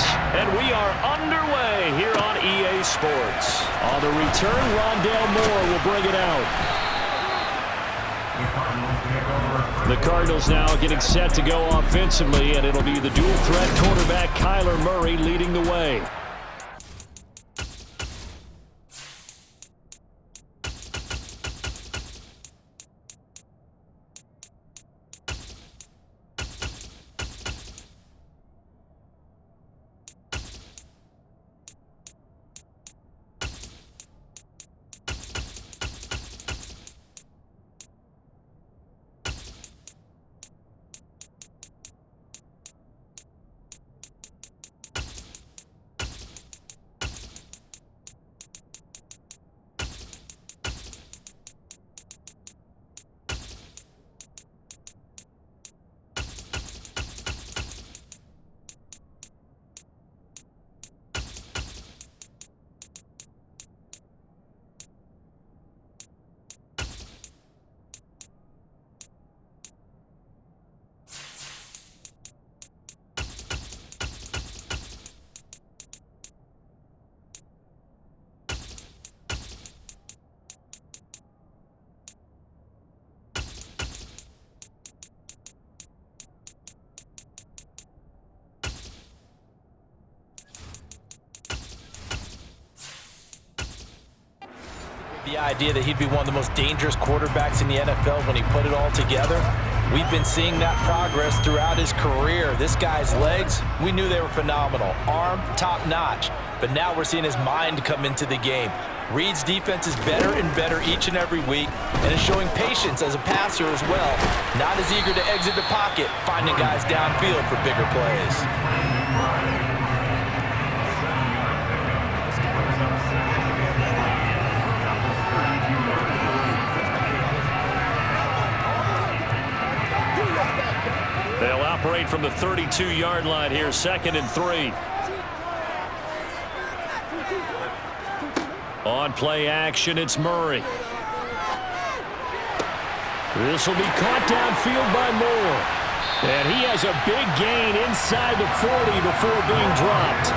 And we are underway here on EA Sports. On the return, Rondale Moore will bring it out. The Cardinals now getting set to go offensively, and it'll be the dual-threat quarterback Kyler Murray leading the way. The idea that he'd be one of the most dangerous quarterbacks in the NFL when he put it all together, we've been seeing that progress throughout his career. This guy's legs, we knew they were phenomenal. Arm, top-notch. But now we're seeing his mind come into the game. Reed's defense is better and better each and every week, and is showing patience as a passer as well. Not as eager to exit the pocket, finding guys downfield for bigger plays. They'll operate from the 32-yard line here, 2nd and 3. On play action, it's Murray. This will be caught downfield by Moore. And he has a big gain inside the 40 before being dropped.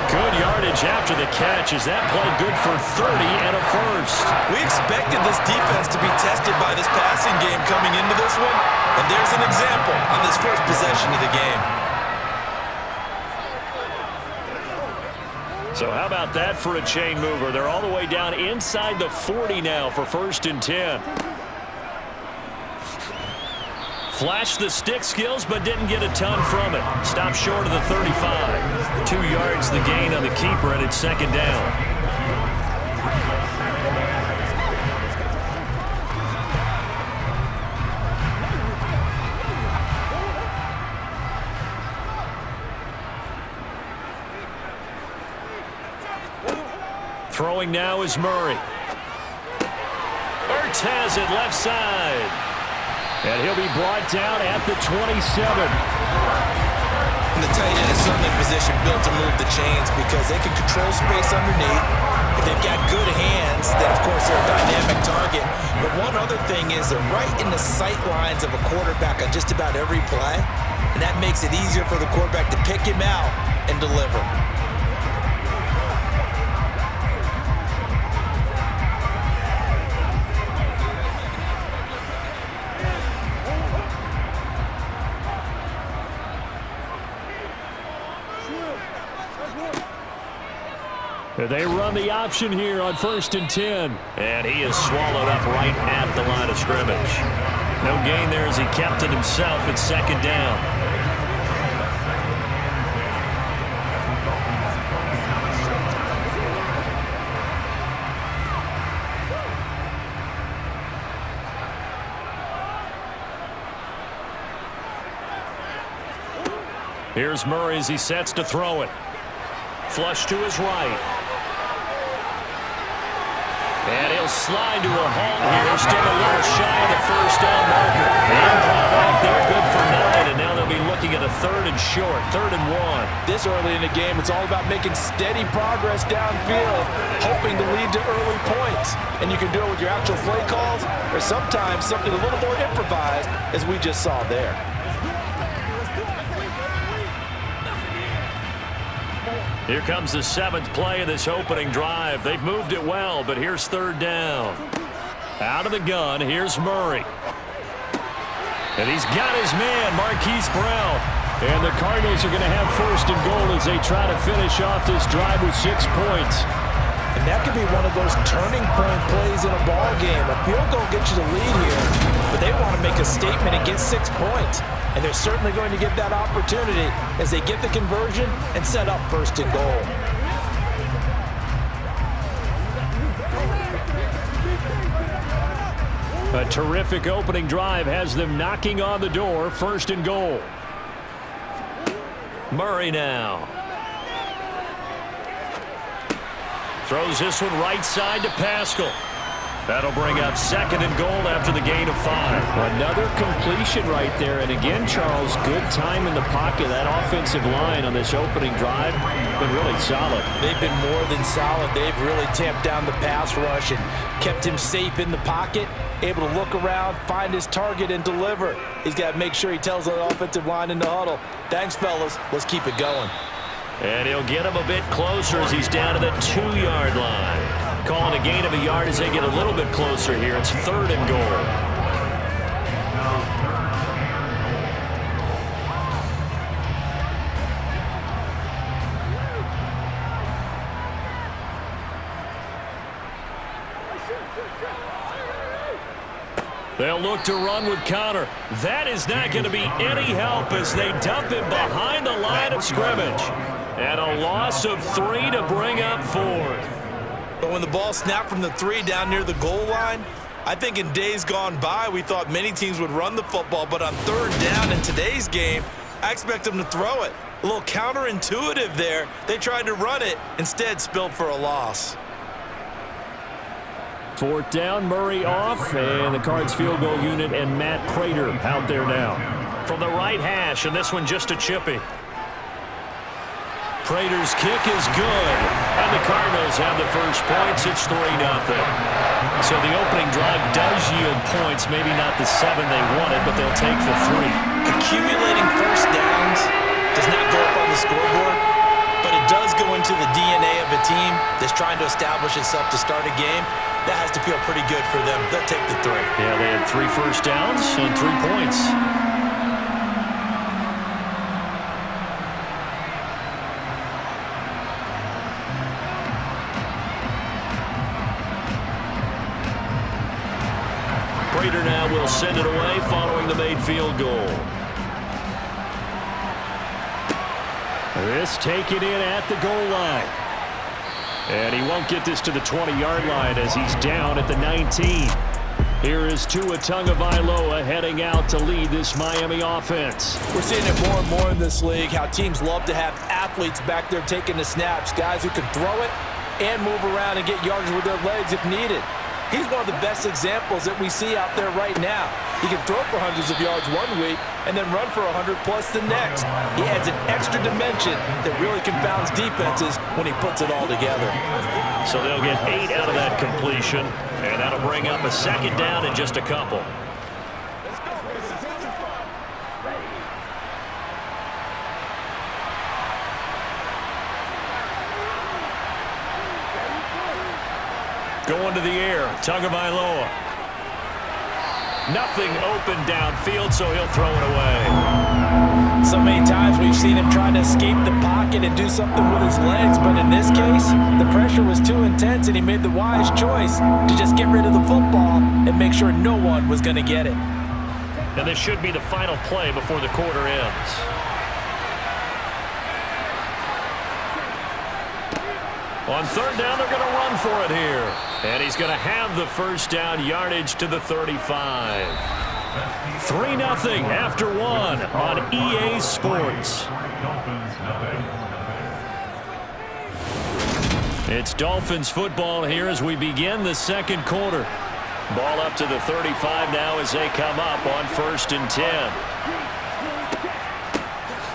Good yardage after the catch. Is that play good for 30 and a first? We expected this defense to be tested by this passing game coming into this one. And there's an example on this first possession of the game. So how about that for a chain mover? They're all the way down inside the 40 now for 1st and 10. Flashed the stick skills, but didn't get a ton from it. Stopped short of the 35. 2 yards the gain on the keeper, and it's 2nd down. Throwing now is Murray. Ertz has it left side. And he'll be brought down at the 27. And the tight end is certainly in position built to move the chains because they can control space underneath. If they've got good hands, then of course they're a dynamic target. But one other thing is they're right in the sight lines of a quarterback on just about every play. And that makes it easier for the quarterback to pick him out and deliver. They run the option here on 1st and 10. And he is swallowed up right at the line of scrimmage. No gain there as he kept it himself at 2nd down. Here's Murray as he sets to throw it. Flush to his right. And he'll slide to a halt here. Still a little shy of the 1st down marker. The impact right there, good for 9. And now they'll be looking at a 3rd and short, 3rd and 1. This early in the game, it's all about making steady progress downfield, hoping to lead to early points. And you can do it with your actual play calls, or sometimes something a little more improvised, as we just saw there. Here comes the 7th play of this opening drive. They've moved it well, but here's 3rd down. Out of the gun, here's Murray. And he's got his man, Marquise Brown. And the Cardinals are going to have 1st and goal as they try to finish off this drive with 6 points. And that could be one of those turning point plays in a ball game. A field goal gets you the lead here, but they want to make a statement and get 6 points. And they're certainly going to get that opportunity as they get the conversion and set up 1st and goal. A terrific opening drive has them knocking on the door. 1st and goal. Murray now. Throws this one right side to Pascal. That'll bring up 2nd and goal after the gain of 5. Another completion right there. And again, Charles, good time in the pocket. That offensive line on this opening drive been really solid. They've been more than solid. They've really tamped down the pass rush and kept him safe in the pocket, able to look around, find his target, and deliver. He's got to make sure he tells the offensive line in the huddle, thanks, fellas. Let's keep it going. And he'll get him a bit closer as he's down to the 2-yard line. Calling a gain of a yard as they get a little bit closer here. It's 3rd and goal. They'll look to run with Connor. That is not going to be any help as they dump him behind the line of scrimmage. And a loss of 3 to bring up 4th. But when the ball snapped from the 3 down near the goal line, I think in days gone by, we thought many teams would run the football, but on 3rd down in today's game, I expect them to throw it. A little counterintuitive there. They tried to run it, instead spilled for a loss. 4th down, Murray off, and the Cards field goal unit and Matt Prater out there now. From the right hash, and this one just a chippy. Prater's kick is good, and the Cardinals have the 1st points. It's 3-0. So the opening drive does yield points, maybe not the 7 they wanted, but they'll take the 3. Accumulating 1st downs does not go up on the scoreboard, but it does go into the DNA of a team that's trying to establish itself to start a game. That has to feel pretty good for them. They'll take the 3. Yeah, they had 3 first downs and 3 points. Prater now will send it away following the made field goal. This taken in at the goal line. And he won't get this to the 20-yard line as he's down at the 19. Here is Tua Tagovailoa heading out to lead this Miami offense. We're seeing it more and more in this league, how teams love to have athletes back there taking the snaps, guys who can throw it and move around and get yards with their legs if needed. He's one of the best examples that we see out there right now. He can throw for hundreds of yards one week and then run for 100+ the next. He adds an extra dimension that really confounds defenses when he puts it all together. So they'll get 8 out of that completion, and that'll bring up a 2nd down in just a couple. Going to the air, Tagovailoa. Nothing open downfield, so he'll throw it away. So many times we've seen him trying to escape the pocket and do something with his legs, but in this case, the pressure was too intense and he made the wise choice to just get rid of the football and make sure no one was going to get it. And this should be the final play before the quarter ends. On 3rd down, they're going to run for it here. And he's going to have the 1st down yardage to the 35. 3-0 after 1 on EA Sports. It's Dolphins football here as we begin the 2nd quarter. Ball up to the 35 now as they come up on 1st and 10.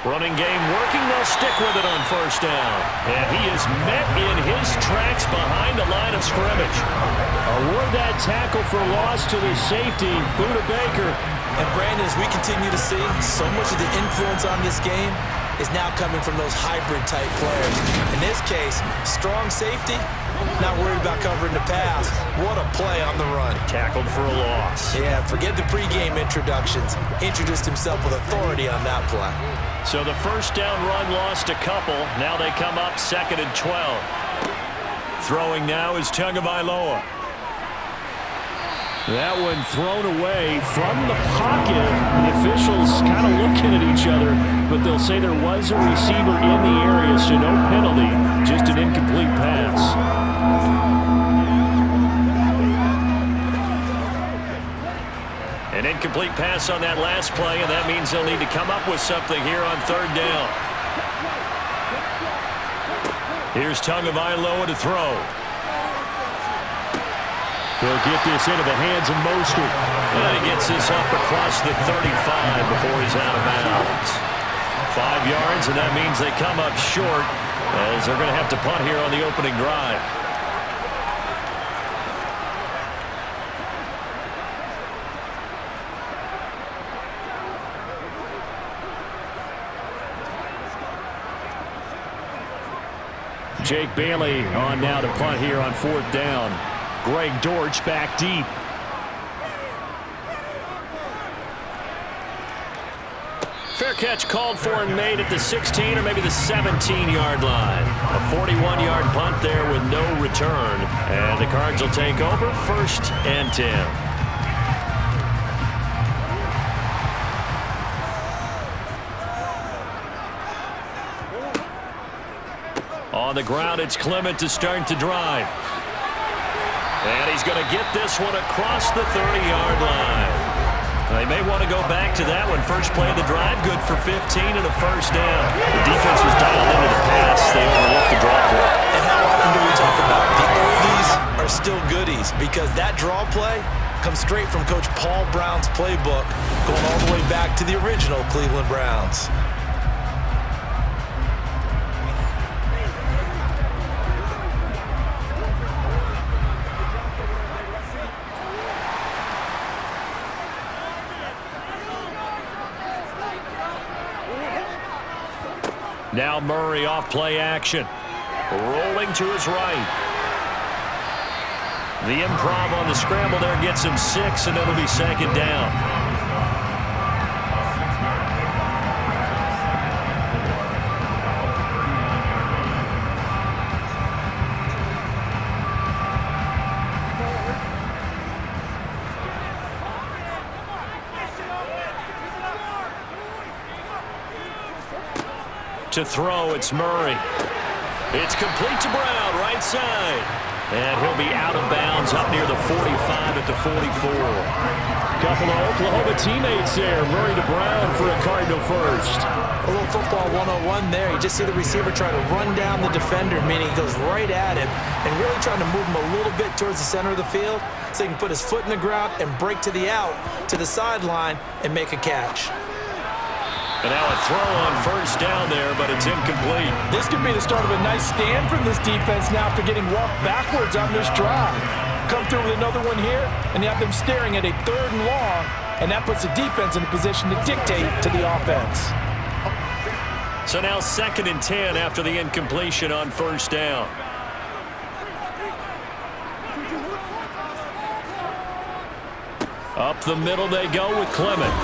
Running game working, they'll stick with it on 1st down. And he is met in his tracks behind the line of scrimmage. Award that tackle for loss to the safety, Buda Baker. And Brandon, as we continue to see so much of the influence on this game is now coming from those hybrid-type players. In this case, strong safety, not worried about covering the pass. What a play on the run. Tackled for a loss. Yeah, forget the pregame introductions. Introduced himself with authority on that play. So the first down run lost a couple. Now they come up 2nd and 12. Throwing now is Tagovailoa. That one thrown away from the pocket. The officials kind of looking at each other, but they'll say there was a receiver in the area, so no penalty, just an incomplete pass. An incomplete pass on that last play, and that means they'll need to come up with something here on 3rd down. Here's Tagovailoa to throw. He'll get this into the hands of Mostert. And he gets this up across the 35 before he's out of bounds. 5 yards, and that means they come up short as they're going to have to punt here on the opening drive. Jake Bailey on now to punt here on 4th down. Greg Dortch back deep. Fair catch called for and made at the 16 or maybe the 17-yard line. A 41-yard punt there with no return. And the Cards will take over 1st and 10. On the ground, it's Clement to start the drive. And he's going to get this one across the 30-yard line. They may want to go back to that one. First play of the drive, good for 15 and a first down. The defense was dialed into the pass. They overlooked the draw play. And how often do we talk about the oldies are still goodies? Because that draw play comes straight from Coach Paul Brown's playbook, going all the way back to the original Cleveland Browns. Now Murray off play action. Rolling to his right. The improv on the scramble there gets him 6, and it'll be 2nd down. To throw, it's Murray. It's complete to Brown, right side. And he'll be out of bounds up near the 45 at the 44. Couple of Oklahoma teammates there. Murray to Brown for a Cardinal first. A little football 101 there. You just see the receiver try to run down the defender, meaning he goes right at him and really trying to move him a little bit towards the center of the field so he can put his foot in the ground and break to the out, to the sideline, and make a catch. And now a throw on first down there, but it's incomplete. This could be the start of a nice stand from this defense now after getting walked backwards on this drive. Come through with another one here, and you have them staring at a 3rd and long, and that puts the defense in a position to dictate to the offense. So now 2nd and 10 after the incompletion on first down. Up the middle they go with Clement.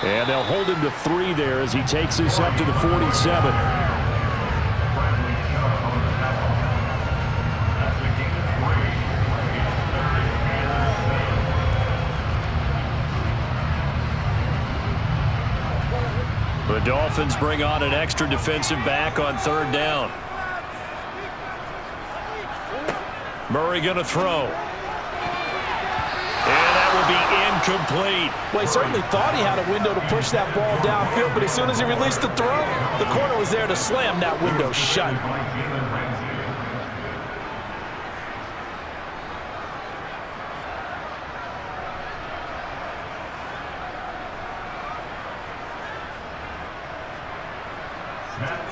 And they'll hold him to 3 there as he takes this up to the 47. The Dolphins bring on an extra defensive back on 3rd down. Murray going to throw. Will be incomplete. Well, he certainly thought he had a window to push that ball downfield, but as soon as he released the throw, the corner was there to slam that window shut.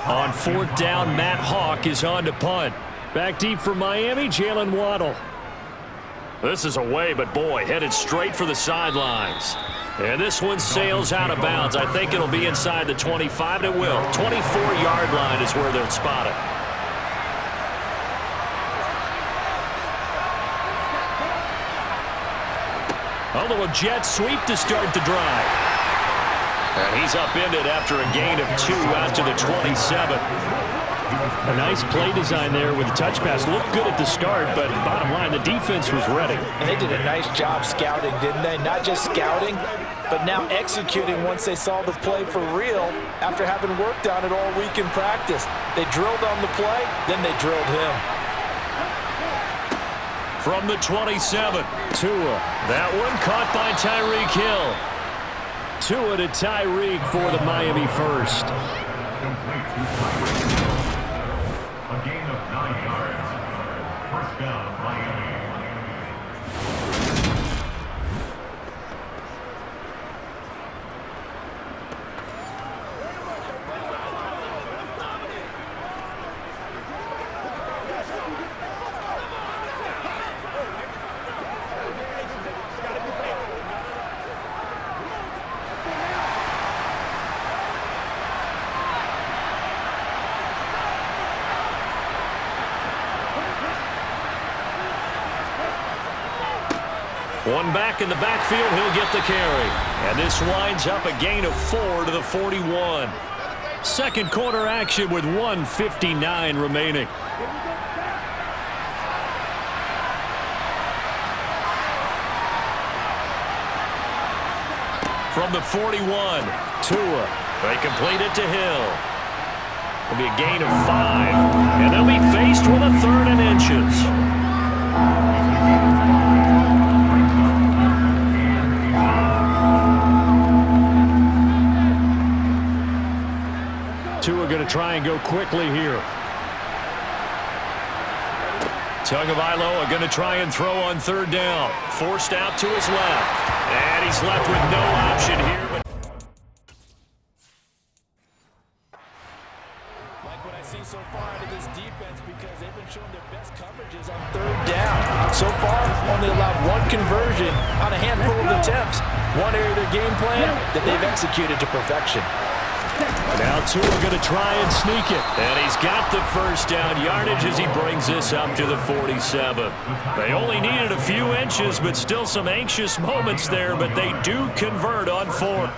On 4th down, Matt Hawk is on to punt. Back deep for Miami, Jalen Waddle. This is away, but boy, headed straight for the sidelines. And this one sails out of bounds. I think it'll be inside the 25. It will. 24-yard line is where they'll spot it. A little jet sweep to start the drive. And he's upended after a gain of 2 out to the 27. A nice play design there with the touch pass. Looked good at the start, but bottom line, the defense was ready. And they did a nice job scouting, didn't they? Not just scouting, but now executing once they saw the play for real after having worked on it all week in practice. They drilled on the play, then they drilled him. From the 27, Tua. That one caught by Tyreek Hill. Tua to Tyreek for the Miami first. A gain of 9 yards. First down, Miami. One back in the backfield, he'll get the carry. And this winds up a gain of 4 to the 41. Second quarter action with 1:59 remaining. From the 41, Tua. They complete it to Hill. It'll be a gain of 5. And they'll be faced with a 3rd and inches. Tua going to try and go quickly here. Tagovailoa going to try and throw on 3rd down. Forced out to his left. And he's left with no option here. Like what I see so far out of this defense, because they've been showing their best coverages on 3rd down. So far, only allowed 1 conversion on a handful of attempts. One area of their game plan that they've executed to perfection. Now Tua going to try and sneak it. And he's got the first down yardage as he brings this up to the 47. They only needed a few inches, but still some anxious moments there, but they do convert on 4th.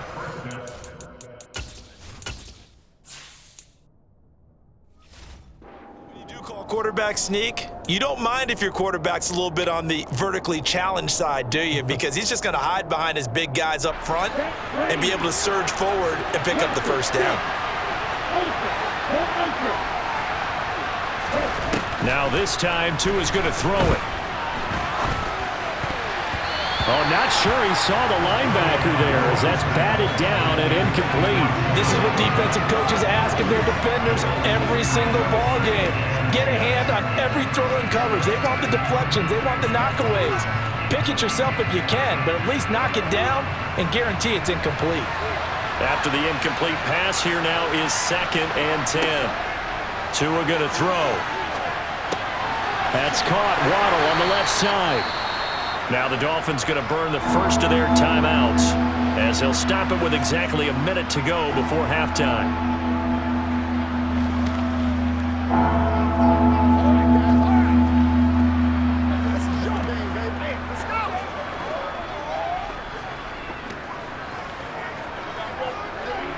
Quarterback sneak, you don't mind if your quarterback's a little bit on the vertically challenged side, do you? Because he's just going to hide behind his big guys up front and be able to surge forward and pick up the first down. Now this time, Tua's going to throw it. Oh, not sure he saw the linebacker there as that's batted down and incomplete. This is what defensive coaches ask of their defenders every single ball game. Get a hand on every throw in coverage. They want the deflections. They want the knockaways. Pick it yourself if you can, but at least knock it down and guarantee it's incomplete. After the incomplete pass, here now is 2nd and 10. Tua going to throw. That's caught. Waddle on the left side. Now the Dolphins going to burn the first of their timeouts as they'll stop it with exactly a minute to go before halftime.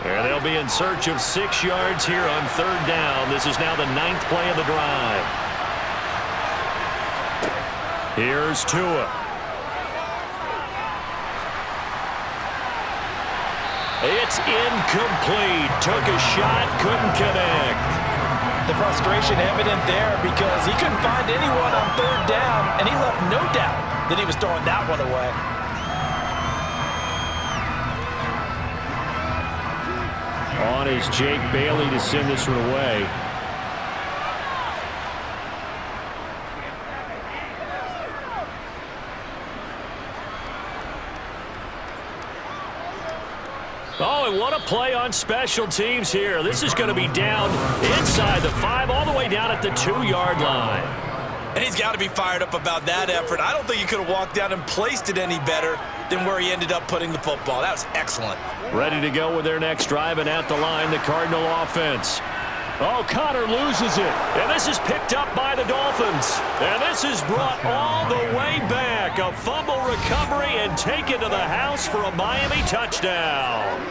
And they'll be in search of 6 yards here on 3rd down. This is now the 9th play of the drive. Here's Tua. It's incomplete. Took a shot, couldn't connect. The frustration evident there because he couldn't find anyone on 3rd down, and he left no doubt that he was throwing that one away. On is Jake Bailey to send this one away. Oh, and what a play on special teams here. This is going to be down inside the 5, all the way down at the 2-yard line. And he's got to be fired up about that effort. I don't think he could have walked down and placed it any better than where he ended up putting the football. That was excellent. Ready to go with their next drive, and at the line, the Cardinal offense. Oh, Connor loses it. And this is picked up by the Dolphins. And this is brought all the way back. A fumble recovery and taken to the house for a Miami touchdown.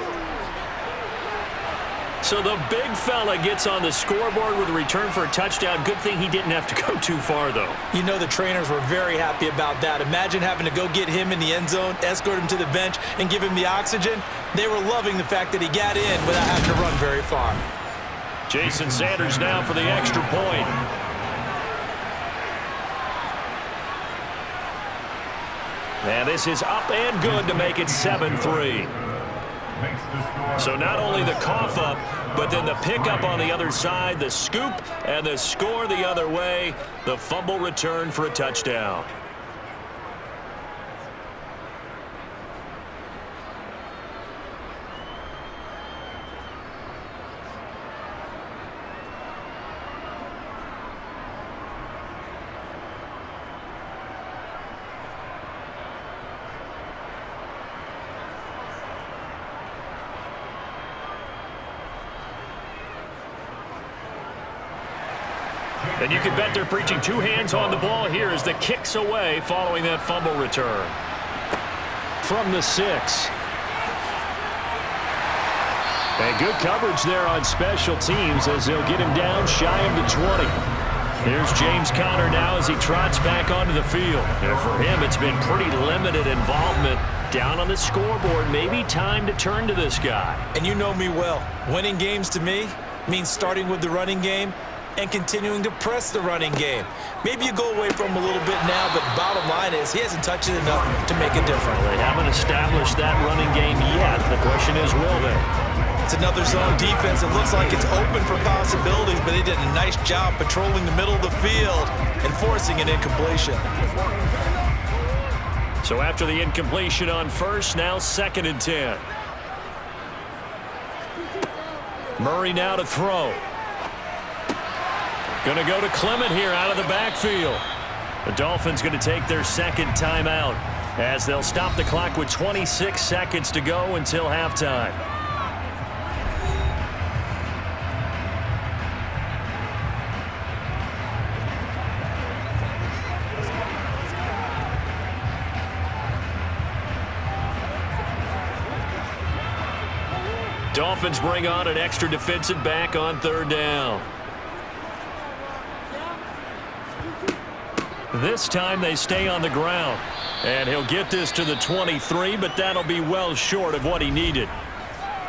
So the big fella gets on the scoreboard with a return for a touchdown. Good thing he didn't have to go too far, though. You know the trainers were very happy about that. Imagine having to go get him in the end zone, escort him to the bench, and give him the oxygen. They were loving the fact that he got in without having to run very far. Jason Sanders now for the extra point. And this is up and good to make it 7-3. So not only the cough up, but then the pickup on the other side, the scoop, and the score the other way, the fumble return for a touchdown. And you can bet they're preaching two hands on the ball here as the kick's away following that fumble return. From the 6. And good coverage there on special teams as they'll get him down shy of the 20. Here's James Conner now as he trots back onto the field. And for him, it's been pretty limited involvement. Down on the scoreboard, maybe time to turn to this guy. And you know me well. Winning games to me means starting with the running game and continuing to press the running game. Maybe you go away from him a little bit now, but the bottom line is he hasn't touched it enough to make a difference. Well, they haven't established that running game yet. The question is, will they? It's another zone defense. It looks like it's open for possibilities, but they did a nice job patrolling the middle of the field and forcing an incompletion. So after the incompletion on first, now 2nd and 10. Murray now to throw. Going to go to Clement here out of the backfield. The Dolphins going to take their second timeout as they'll stop the clock with 26 seconds to go until halftime. Dolphins bring on an extra defensive back on 3rd down. This time they stay on the ground. And he'll get this to the 23, but that'll be well short of what he needed.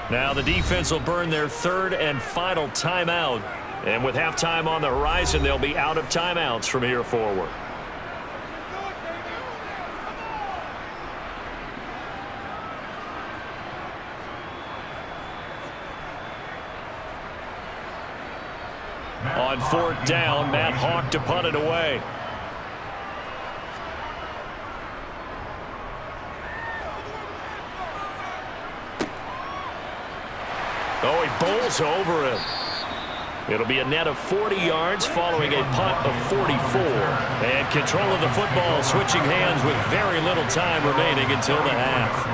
Now the defense will burn their 3rd and final timeout. And with halftime on the horizon, they'll be out of timeouts from here forward. On 4th down, Matt Hawk to punt it away. Oh, he bowls over him. It'll be a net of 40 yards following a punt of 44. And control of the football switching hands with very little time remaining until the half.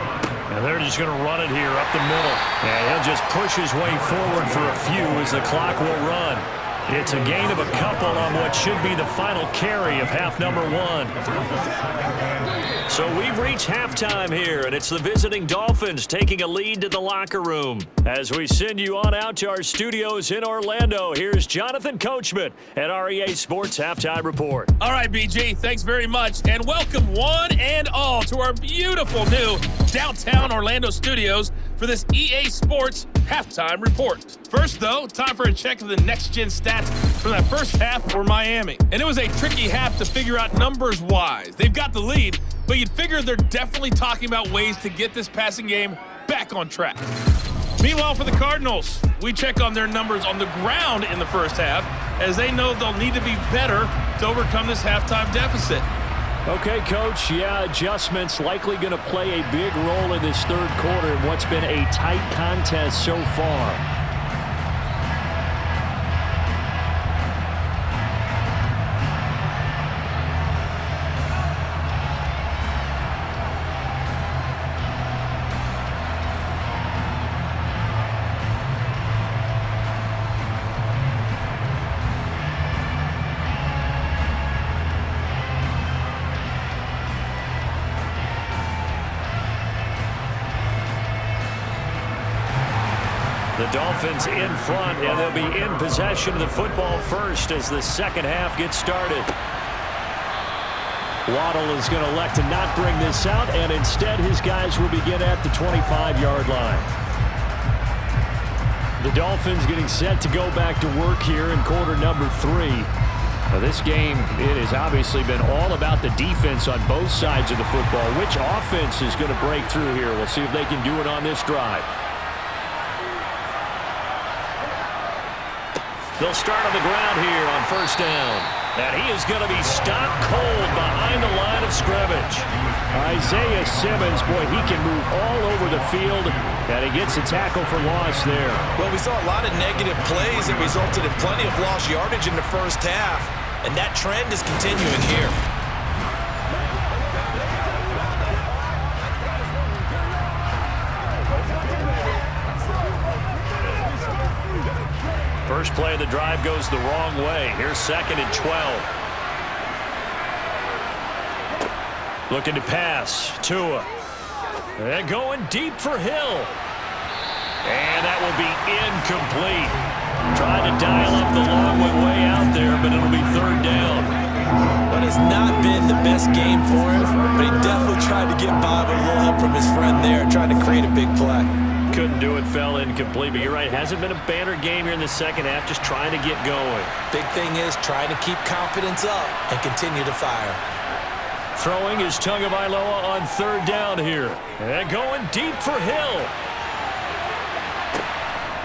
And they're just going to run it here up the middle. And he'll just push his way forward for a few as the clock will run. It's a gain of a couple on what should be the final carry of half number 1. So we've reached halftime here, and it's the visiting Dolphins taking a lead to the locker room. As we send you on out to our studios in Orlando, here's Jonathan Coachman at REA Sports Halftime Report. All right, BG, thanks very much, and welcome one and all to our beautiful new downtown Orlando studios for this EA Sports Halftime Report. First, though, time for a check of the next-gen stats from that first half for Miami. And it was a tricky half to figure out numbers-wise. They've got the lead, but you'd figure they're definitely talking about ways to get this passing game back on track. Meanwhile, for the Cardinals, we check on their numbers on the ground in the first half, as they know they'll need to be better to overcome this halftime deficit. Okay, Coach, yeah, adjustments likely going to play a big role in this 3rd quarter in what's been a tight contest so far. The Dolphins in front, and they'll be in possession of the football first as the second half gets started. Waddle is going to elect to not bring this out, and instead his guys will begin at the 25-yard line. The Dolphins getting set to go back to work here in quarter number 3. Now this game, it has obviously been all about the defense on both sides of the football. Which offense is going to break through here? We'll see if they can do it on this drive. They'll start on the ground here on first down. And he is going to be stopped cold behind the line of scrimmage. Isaiah Simmons, boy, he can move all over the field, and he gets a tackle for loss there. Well, we saw a lot of negative plays that resulted in plenty of lost yardage in the first half, and that trend is continuing here. First play of the drive goes the wrong way. Here's 2nd and 12. Looking to pass. Tua. And going deep for Hill. And that will be incomplete. Trying to dial up the long way out there, but it'll be 3rd down. But it's not been the best game for him, but he definitely tried to get by with a little help from his friend there, trying to create a big play. Couldn't do it, fell incomplete, but you're right. Hasn't been a banner game here in the second half, just trying to get going. Big thing is trying to keep confidence up and continue to fire. Throwing is Tagovailoa on 3rd down here. And going deep for Hill.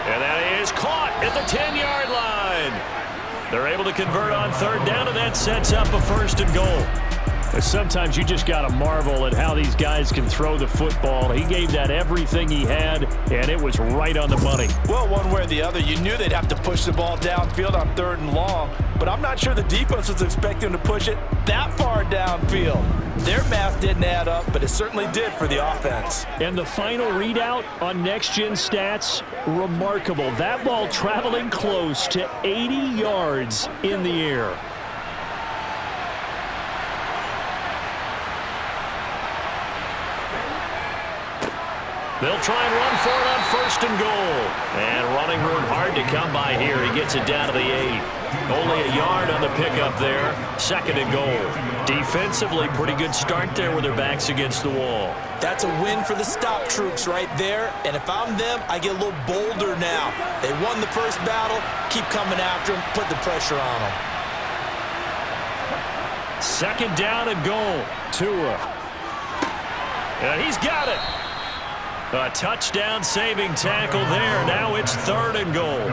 And that is caught at the 10-yard line. They're able to convert on 3rd down, and that sets up a 1st and goal. Sometimes you just got to marvel at how these guys can throw the football. He gave that everything he had, and it was right on the money. Well, one way or the other, you knew they'd have to push the ball downfield on 3rd and long, but I'm not sure the defense was expecting to push it that far downfield. Their math didn't add up, but it certainly did for the offense. And the final readout on next-gen stats, remarkable. That ball traveling close to 80 yards in the air. They'll try and run for it on 1st and goal. And running room hard to come by here. He gets it down to the 8. Only a yard on the pickup there. 2nd and goal. Defensively, pretty good start there with their backs against the wall. That's a win for the stop troops right there. And if I'm them, I get a little bolder now. They won the first battle. Keep coming after them. Put the pressure on them. 2nd down and goal. Tua. And he's got it. A touchdown-saving tackle there. Now it's 3rd and goal.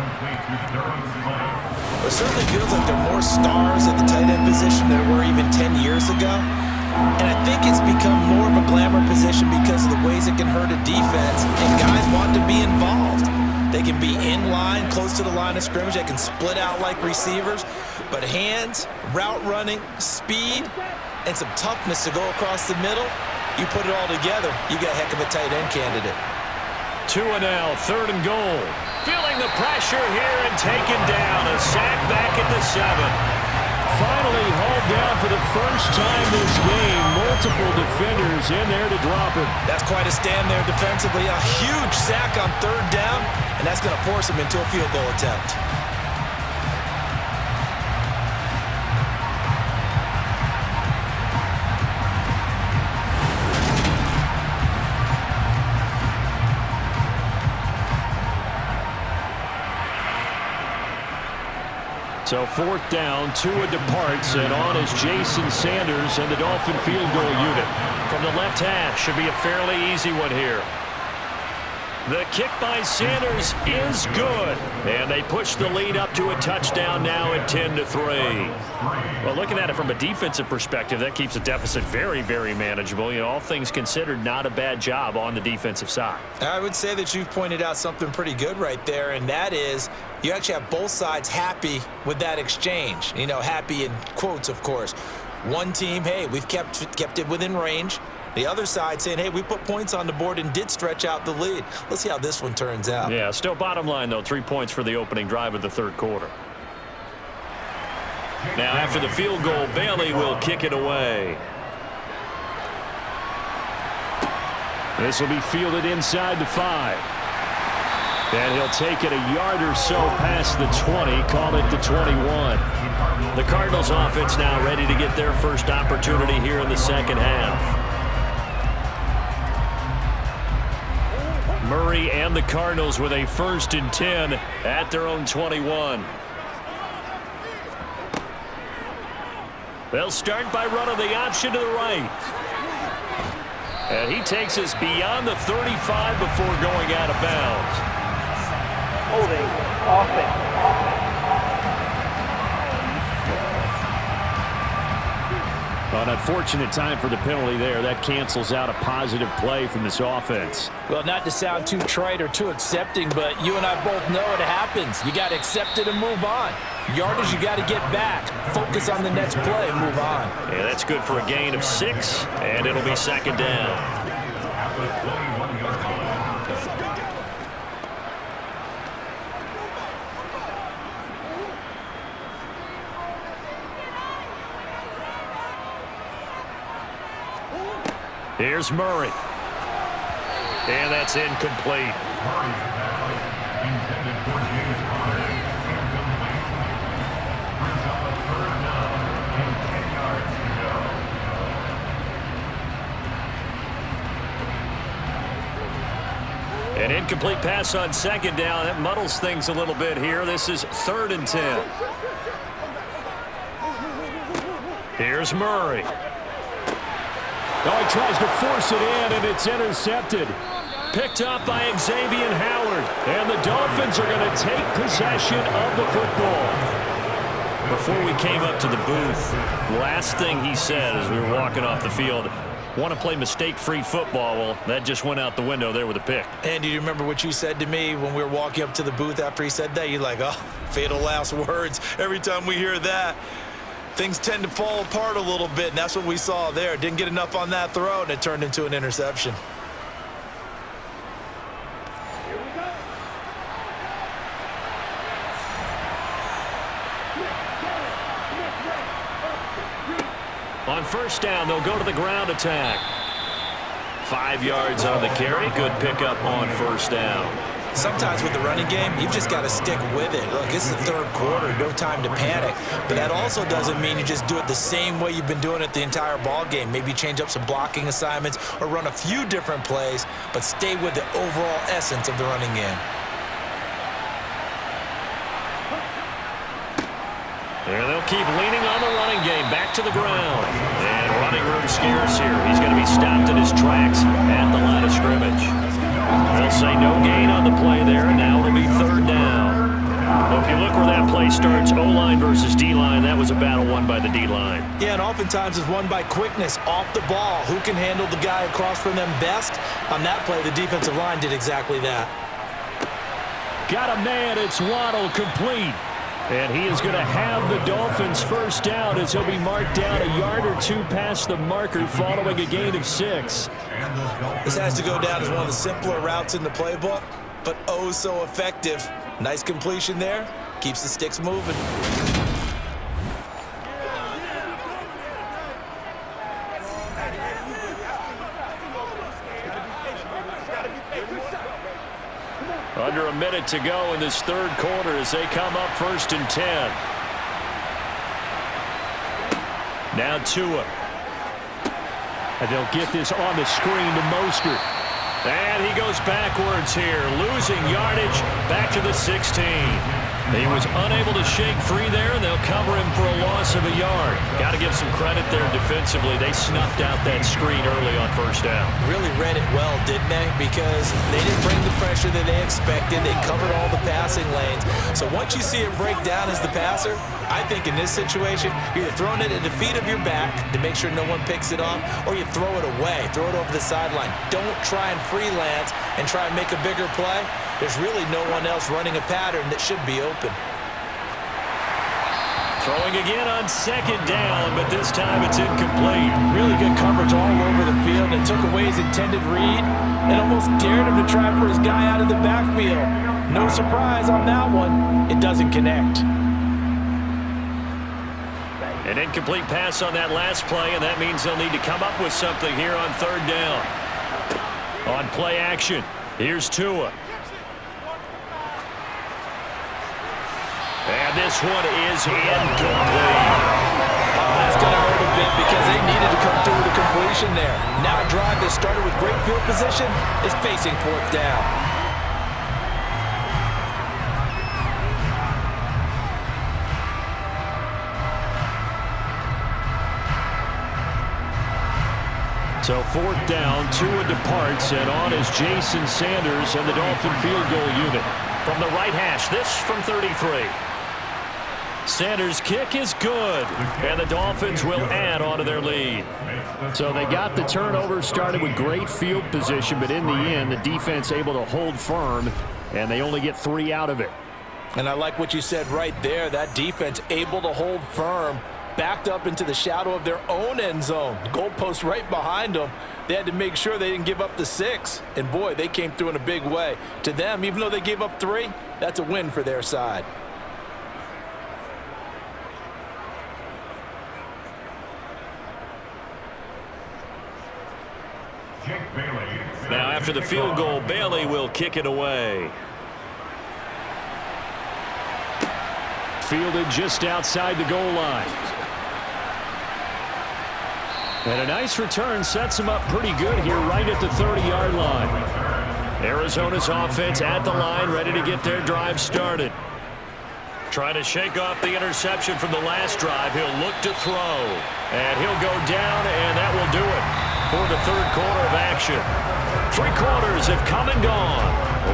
It certainly feels like there are more stars at the tight end position than there were even 10 years ago. And I think it's become more of a glamour position because of the ways it can hurt a defense, and guys want to be involved. They can be in line, close to the line of scrimmage. They can split out like receivers. But hands, route running, speed, and some toughness to go across the middle, you put it all together, you got a heck of a tight end candidate. Tua now, 3rd and goal. Feeling the pressure here and taken down. A sack back at the 7. Finally hauled down for the first time this game. Multiple defenders in there to drop him. That's quite a stand there defensively. A huge sack on 3rd down, and that's going to force him into a field goal attempt. So 4th down, Tua departs, and on is Jason Sanders and the Dolphin field goal unit. From the left hash, should be a fairly easy one here. The kick by Sanders is good. And they push the lead up to a touchdown now at 10-3. Well, looking at it from a defensive perspective, that keeps the deficit very, very manageable. You know, all things considered, not a bad job on the defensive side. I would say that you've pointed out something pretty good right there, and that is you actually have both sides happy with that exchange. You know, happy in quotes, of course. One team, hey, we've kept it within range. The other side saying, hey, we put points on the board and did stretch out the lead. Let's see how this one turns out. Yeah, still bottom line, though, 3 points for the opening drive of the 3rd quarter. Now, after the field goal, Bailey will kick it away. This will be fielded inside the 5. And he'll take it a yard or so past the 20, call it the 21. The Cardinals offense now ready to get their first opportunity here in the second half. Murray and the Cardinals with a 1st and 10 at their own 21. They'll start by running the option to the right. And he takes us beyond the 35 before going out of bounds. Holding offense. An unfortunate time for the penalty there. That cancels out a positive play from this offense. Well, not to sound too trite or too accepting, but you and I both know it happens. You got to accept it and move on. Yardage, you got to get back. Focus on the next play and move on. Yeah, that's good for a gain of 6, and it'll be second down. Here's Murray. And that's incomplete. Intended for James Conner. Incomplete. Brings up a 3rd down and 10 yards to go. An incomplete pass on second down. That muddles things a little bit here. This is 3rd and 10. Here's Murray. Oh, he tries to force it in, and it's intercepted. Picked up by Xavier Howard. And the Dolphins are going to take possession of the football. Before we came up to the booth, last thing he said as we were walking off the field, want to play mistake-free football. Well, that just went out the window there with a pick. And do you remember what you said to me when we were walking up to the booth after he said that? You're like, oh, fatal last words. Every time we hear that, things tend to fall apart a little bit, and that's what we saw there. Didn't get enough on that throw, and it turned into an interception. On 1st down, they'll go to the ground attack. 5 yards on the carry. Good pickup on 1st down. Sometimes with the running game, you've just got to stick with it. Look, it's the 3rd quarter, no time to panic. But that also doesn't mean you just do it the same way you've been doing it the entire ball game. Maybe change up some blocking assignments or run a few different plays, but stay with the overall essence of the running game. And they'll keep leaning on the running game. Back to the ground. And running room scarce here. He's going to be stopped in his tracks at the line of scrimmage. They'll say no gain on the play there. Now it'll be 3rd down. Well, if you look where that play starts, O-line versus D-line, that was a battle won by the D-line. Yeah, and oftentimes it's won by quickness off the ball. Who can handle the guy across from them best? On that play, the defensive line did exactly that. Got a man. It's Waddle, complete. And he is going to have the Dolphins 1st down as he'll be marked down a yard or 2 past the marker following a gain of 6. This has to go down as one of the simpler routes in the playbook, but oh so effective. Nice completion there. Keeps the sticks moving. Under a minute to go in this 3rd quarter as they come up 1st and 10. Now Tua. And they'll get this on the screen to Mostert. And he goes backwards here, losing yardage back to the 16. He was unable to shake free there, and they'll cover him for a loss of a yard. Got to give some credit there defensively. They snuffed out that screen early on 1st down. Really read it well, didn't they? Because they didn't bring the pressure that they expected. They covered all the passing lanes. So once you see it break down as the passer, I think in this situation, you're either throwing it at the feet of your back to make sure no one picks it off, or you throw it away, throw it over the sideline. Don't try and freelance and try and make a bigger play. There's really no one else running a pattern that should be open. Throwing again on 2nd down, but this time it's incomplete. Really good coverage all over the field and took away his intended read and almost dared him to try for his guy out of the backfield. No surprise on that one. It doesn't connect. An incomplete pass on that last play, and that means they'll need to come up with something here on 3rd down. On play action, here's Tua. this one is incomplete. That's going to hurt a bit because they needed to come through with a completion there. Now a drive that started with great field position is facing fourth down. So fourth down, Tua departs, and on is Jason Sanders and the Dolphin field goal unit. From the right hash, this from 33. Sanders' kick is good, and the Dolphins will add on to their lead. So they got the turnover started with great field position, but in the end, the defense able to hold firm, and they only get 3 out of it. And I like what you said right there. That defense able to hold firm, backed up into the shadow of their own end zone. The goalpost right behind them. They had to make sure they didn't give up the 6. And, boy, they came through in a big way. To them, even though they gave up 3, that's a win for their side. Now after the field goal, Bailey will kick it away. Fielded just outside the goal line. And a nice return sets him up pretty good here right at the 30-yard line. Arizona's offense at the line, ready to get their drive started. Trying to shake off the interception from the last drive. He'll look to throw. And he'll go down, and that will do it for the third quarter of action. 3 quarters have come and gone.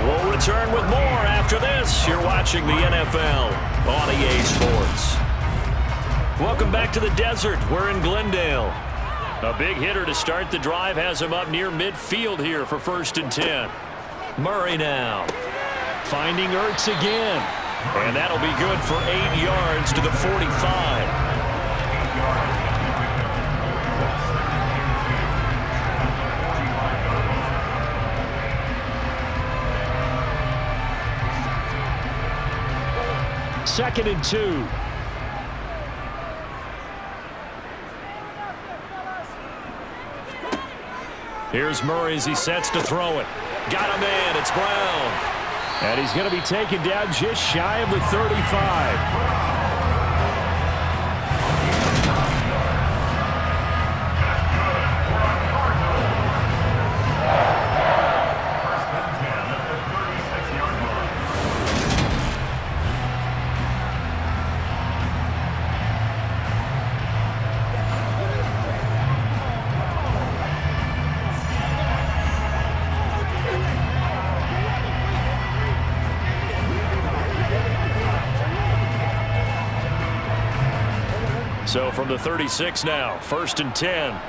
We'll return with more after this. You're watching the NFL on EA Sports. Welcome back to the desert. We're in Glendale. A big hitter to start the drive has him up near midfield here for 1st and 10. Murray now. Finding Ertz again. And that'll be good for 8 yards to the 45. Second and 2. Here's Murray as he sets to throw it. Got a man. It's Brown. And he's going to be taken down just shy of the 35. So from the 36 now, 1st and 10.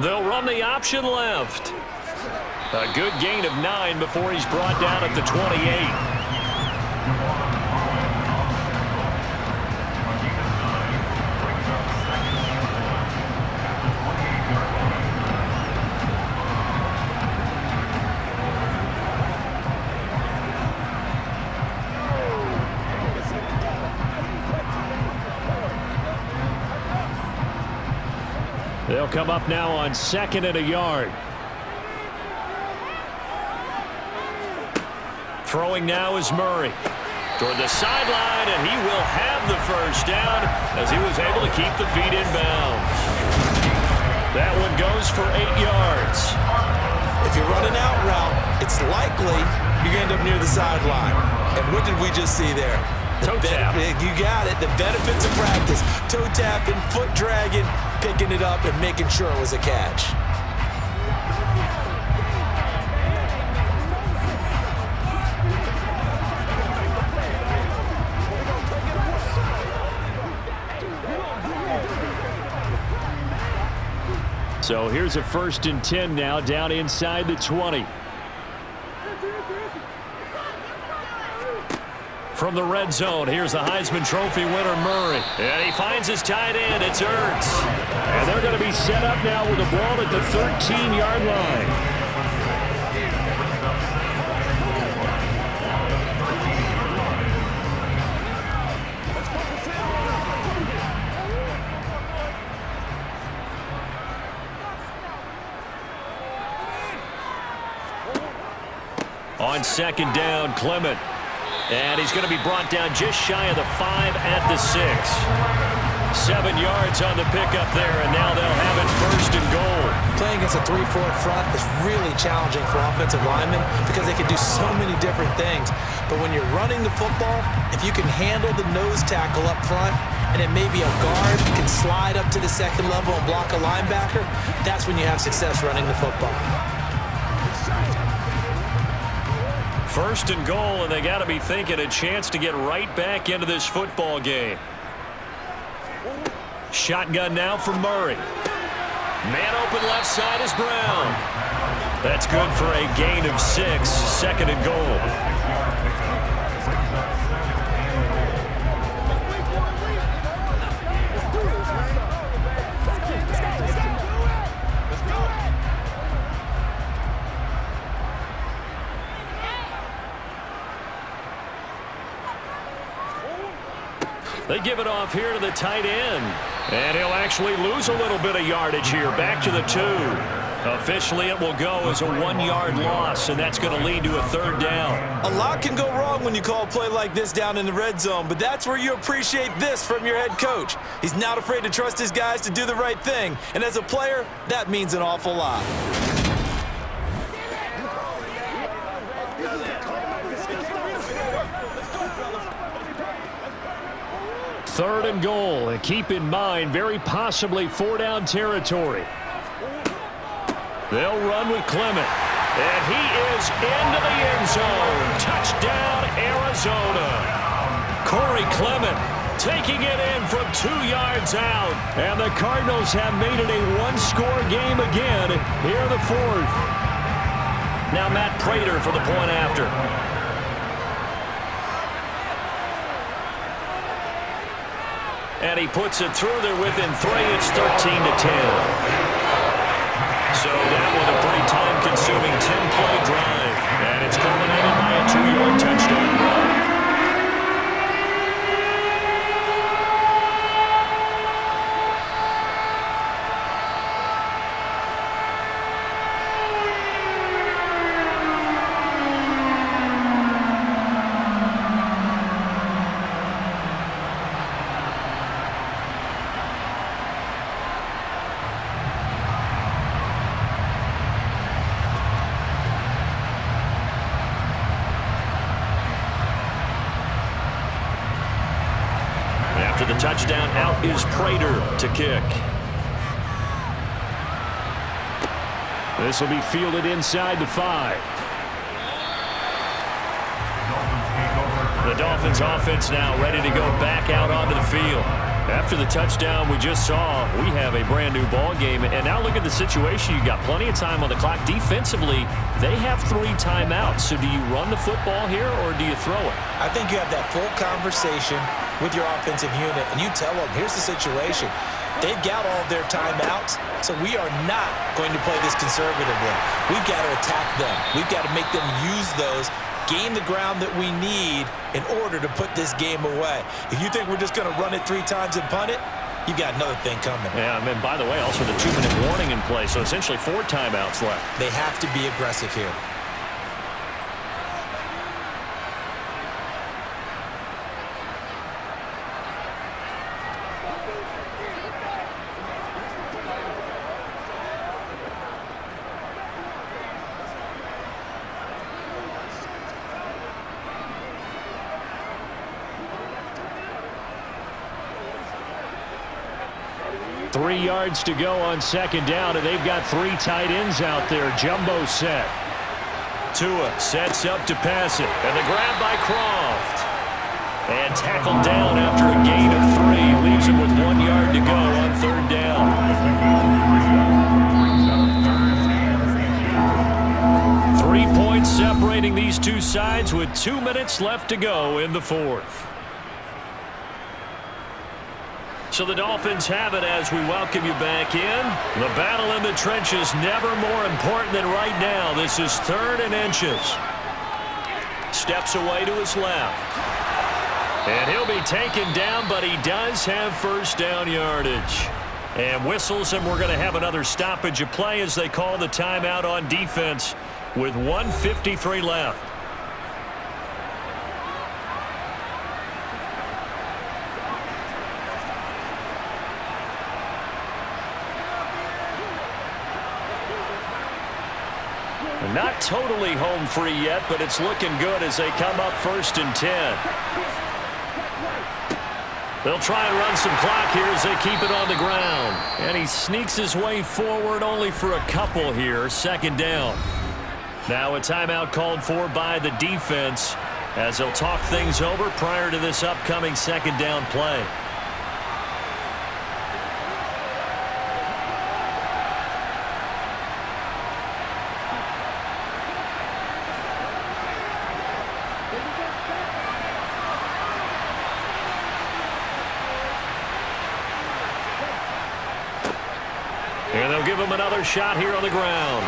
They'll run the option left. A good gain of 9 before he's brought down at the 28. They'll come up now on 2nd and a yard. Throwing now is Murray. Toward the sideline, and he will have the first down as he was able to keep the feet in bounds. That one goes for 8 yards. If you run an out route, it's likely you're going to end up near the sideline. And what did we just see there? Toe tap. You got it. The benefits of practice. Toe tapping, foot dragging, picking it up, and making sure it was a catch. So here's a 1st and 10 now down inside the 20. From the red zone, here's the Heisman Trophy winner, Murray. And he finds his tight end. It's Ertz. And they're going to be set up now with the ball at the 13-yard line. On second down, Clement. And he's going to be brought down just shy of the 5 at the 6. 7 yards on the pickup there, and now they'll have it first and goal. Playing against a 3-4 front is really challenging for offensive linemen because they can do so many different things. But when you're running the football, if you can handle the nose tackle up front, and then maybe a guard can slide up to the second level and block a linebacker, that's when you have success running the football. First and goal, and they got to be thinking a chance to get right back into this football game. Shotgun now for Murray. Man open left side is Brown. That's good for a gain of 6. Second and goal. They give it off here to the tight end. And he'll actually lose a little bit of yardage here. Back to the 2. Officially, it will go as a 1-yard loss, and that's going to lead to a third down. A lot can go wrong when you call a play like this down in the red zone, but that's where you appreciate this from your head coach. He's not afraid to trust his guys to do the right thing, and as a player, that means an awful lot. Third and goal, and keep in mind, very possibly 4-down territory. They'll run with Clement, and he is into the end zone. Touchdown, Arizona. Corey Clement taking it in from 2 yards out, and the Cardinals have made it a 1-score game again here in the 4th. Now Matt Prater for the point after. And he puts it through there within 3. It's 13-10. So that was a pretty time-consuming 10-play drive. And it's culminated by a 2-yard touchdown run. After the touchdown, out is Prater to kick. This will be fielded inside the 5. The Dolphins offense now ready to go back out onto the field. After the touchdown we just saw, we have a brand new ball game. And now look at the situation. You've got plenty of time on the clock. Defensively, they have 3 timeouts. So do you run the football here or do you throw it? I think you have that full conversation with your offensive unit, and you tell them, here's the situation. They've got all of their timeouts, so we are not going to play this conservatively. We've got to attack them. We've got to make them use those, gain the ground that we need in order to put this game away. If you think we're just going to run it 3 times and punt it, you've got another thing coming. Yeah, and by the way, also the 2-minute warning in play, so essentially 4 timeouts left. They have to be aggressive here. Three yards to go on second down, and they've got 3 tight ends out there. Jumbo set. Tua sets up to pass it, and the grab by Croft. And tackled down after a gain of 3. Leaves him with 1 yard to go on third down. 3 points separating these two sides with 2 minutes left to go in the 4th. So the Dolphins have it as we welcome you back in. The battle in the trenches never more important than right now. This is 3rd and inches. Steps away to his left. And he'll be taken down, but he does have first down yardage. And whistles, and we're going to have another stoppage of play as they call the timeout on defense with 1:53 left. Not totally home free yet, but it's looking good as they come up 1st and 10. They'll try and run some clock here as they keep it on the ground. And he sneaks his way forward only for a couple here. 2nd down. Now a timeout called for by the defense as they'll talk things over prior to this upcoming 2nd down play. And they'll give him another shot here on the ground.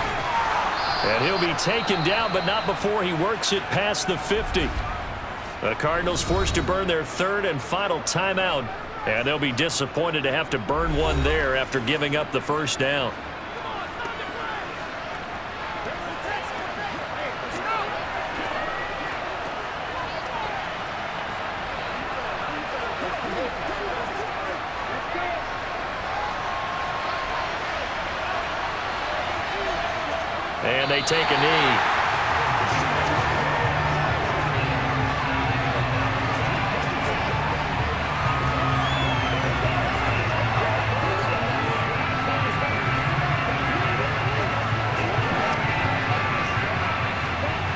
And he'll be taken down, but not before he works it past the 50. The Cardinals forced to burn their 3rd and final timeout, and they'll be disappointed to have to burn one there after giving up the 1st down. And they take a knee.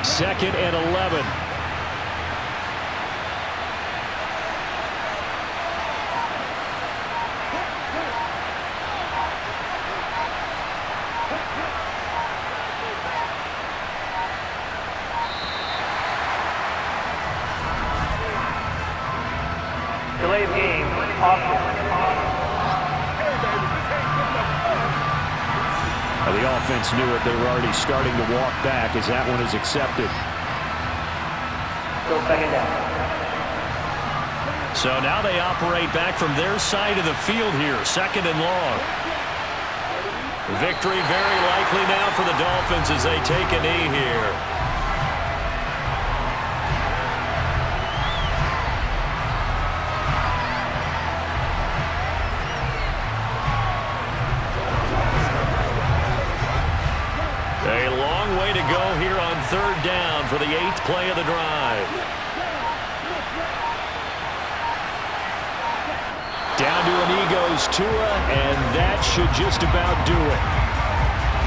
Second and 11. Delay of game, offense. The offense knew it. They were already starting to walk back as that one is accepted. Still 2nd down. So now they operate back from their side of the field here. 2nd and long. Victory very likely now for the Dolphins as they take a knee here. A long way to go here on 3rd down for the 8th play of the drive. Down to an goes Tua, and that should just about do it.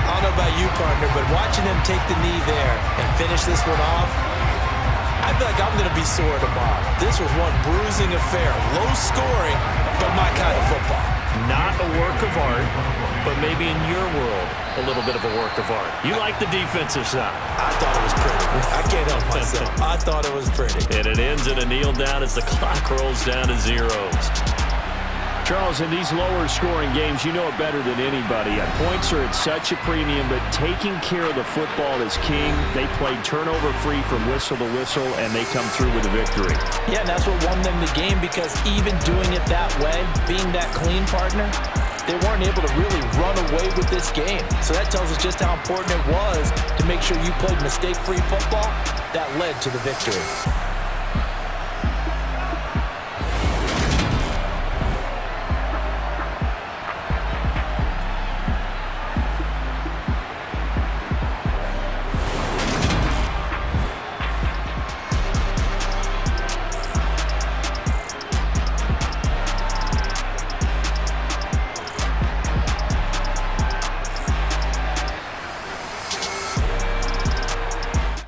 I don't know about you, partner, but watching them take the knee there and finish this one off, I feel like I'm going to be sore tomorrow. This was one bruising affair. Low scoring, but my kind of football. Not a work of art, but maybe in your world, a little bit of a work of art. You like the defensive side. I thought it was pretty. I can't help myself. I thought it was pretty. And it ends in a kneel down as the clock rolls down to zeros. Charles, in these lower scoring games, you know it better than anybody. Points are at such a premium, but taking care of the football is king. They played turnover-free from whistle to whistle, and they come through with a victory. Yeah, and that's what won them the game, because even doing it that way, being that clean, partner, they weren't able to really run away with this game. So that tells us just how important it was to make sure you played mistake-free football. That led to the victory.